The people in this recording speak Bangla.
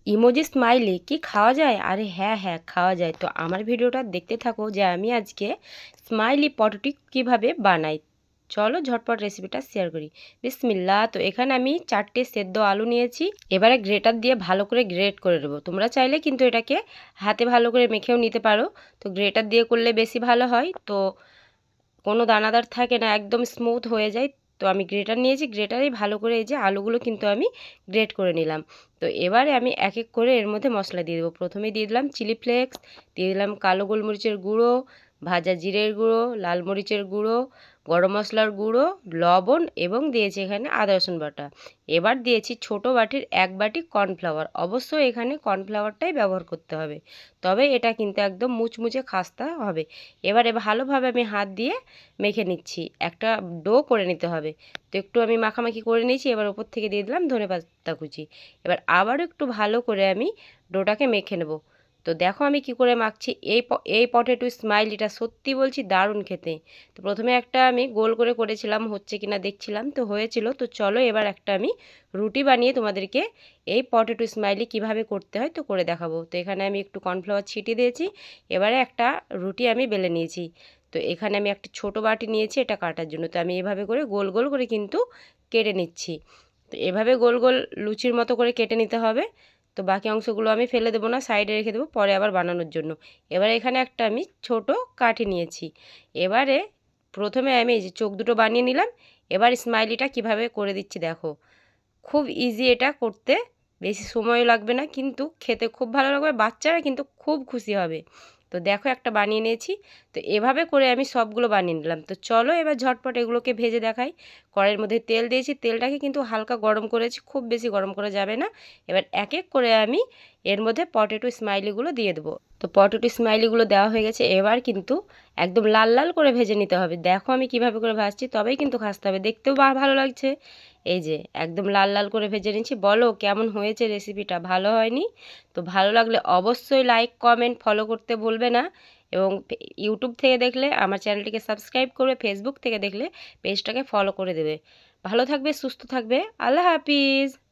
ইমোজি স্মাইলি কি খাওয়া যায়? আরে হ্যাঁ হ্যাঁ, খাওয়া যায়। তো আমার ভিডিওটা দেখতে থাকো যে আমি আজকে স্মাইলি পটেটো কিভাবে বানাই। চলো ঝটপট রেসিপিটা শেয়ার করি। বিসমিল্লাহ। তো এখানে আমি 4টে সেদ্ধ আলু নিয়েছি। এবারে গ্রেটার দিয়ে ভালো করে গ্রেট করে নেবো। তোমরা চাইলে কিন্তু এটাকে হাতে ভালো করে মেখেও নিতে পারো। তো গ্রেটার দিয়ে করলে বেশি ভালো হয়। তো কোনো দানাদার থাকে না, একদম স্মুথ হয়ে যায়। তো আমি গ্রেটার নিয়েছি, গ্রেটারেই ভালো করে এই যে আলুগুলো কিন্তু আমি গ্রেট করে নিলাম। তো এবারে আমি এক এক করে এর মধ্যে মশলা দিয়ে দেবো। প্রথমে দিয়ে দিলাম চিলি ফ্লেক্স, দিয়ে দিলাম কালো গোলমরিচের গুঁড়ো, ভাজা জিরের গুঁড়ো, লাল মরিচের গুঁড়ো, গরম মশলার গুঁড়ো, লবণ এবং দিয়েছি এখানে আদা রসুন বাটা। এবার দিয়েছি ছোটো বাটির 1 বাটি কর্নফ্লাওয়ার। অবশ্যই এখানে কর্নফ্লাওয়ারটাই ব্যবহার করতে হবে, তবে এটা কিন্তু একদম মুচমুচে খাস্তা হবে। এবারে ভালোভাবে আমি হাত দিয়ে মেখে নিচ্ছি, একটা ডো করে নিতে হবে। তো একটু আমি মাখামাখি করে নিয়েছি। এবার ওপর থেকে দিয়ে দিলাম ধনেপাতা কুচি। এবার আবারও একটু ভালো করে আমি ডোটাকে মেখে নেব। তো দেখো আমি কি করে মাখছি। এই পটেটো স্মাইলিটা সত্যি বলছি দারুণ খেতে। তো প্রথমে একটা আমি গোল করে করেছিলাম, হচ্ছে কিনা দেখছিলাম, তো হয়েছিল। তো চলো এবার একটা আমি রুটি বানিয়ে তোমাদেরকে এই পটেটো স্মাইলি কিভাবে করতে হয় তো করে দেখাবো। তো এখানে আমি একটু কর্নফ্লাওয়ার ছিটিয়ে দিয়েছি। এবারে একটা রুটি আমি বেলে নিয়েছি। তো এখানে আমি একটা ছোট বাটি নিয়েছি এটা কাটার জন্য। তো আমি এভাবে করে গোল গোল করে কিন্তু কেটে নিচ্ছি। তো এভাবে গোল গোল লুচির মতো করে কেটে নিতে হবে। তো বাকি অংশগুলো আমি ফেলে দেবো না, সাইডে রেখে দেবো পরে আবার বানানোর জন্য। এবারে এখানে একটা আমি ছোট কাঠি নিয়েছি। এবারে প্রথমে আমি এই যে চোখ দুটো বানিয়ে নিলাম। এবার স্মাইলিটা কিভাবে করে দিচ্ছি দেখো। খুব ইজি এটা করতে, বেশি সময়ও লাগবে না, কিন্তু খেতে খুব ভালো লাগবে, বাচ্চারা কিন্তু খুব খুশি হবে। তো দেখো একটা বানিয়ে নিয়েছি। তো এভাবে করে আমি সবগুলো বানিয়ে নিলাম। তো চলো এবার ঝটপট এগুলোকে ভেজে দেখাই। কড়াইয়ের মধ্যে তেল দিয়েছি, তেলটাকে কিন্তু হালকা গরম করেছি, খুব বেশি গরম করা যাবে না। এবার এক এক করে আমি এর মধ্যে পটেটো স্মাইলিগুলো দিয়ে দেবো। তো পটেটো স্মাইলিগুলো দেওয়া হয়ে গেছে। এবার কিন্তু একদম লাল লাল করে ভেজে নিতে হবে। দেখো আমি কিভাবে করে ভাজছি, তবেই কিন্তু ভাজতে হবে, দেখতেও ভালো লাগছে। এই যে একদম লাল লাল করে ভেজে নিচ্ছি। বলো কেমন হয়েছে রেসিপিটা, ভালো হয়নি? তো ভালো লাগলে অবশ্যই লাইক কমেন্ট ফলো করতে ভুলবে না। এবং ইউটিউব থেকে দেখলে আমার চ্যানেলটিকে সাবস্ক্রাইব করবে, ফেসবুক থেকে দেখলে পেজটাকে ফলো করে দেবে। ভালো থাকবে, সুস্থ থাকবে। আল্লাহ হাফিজ।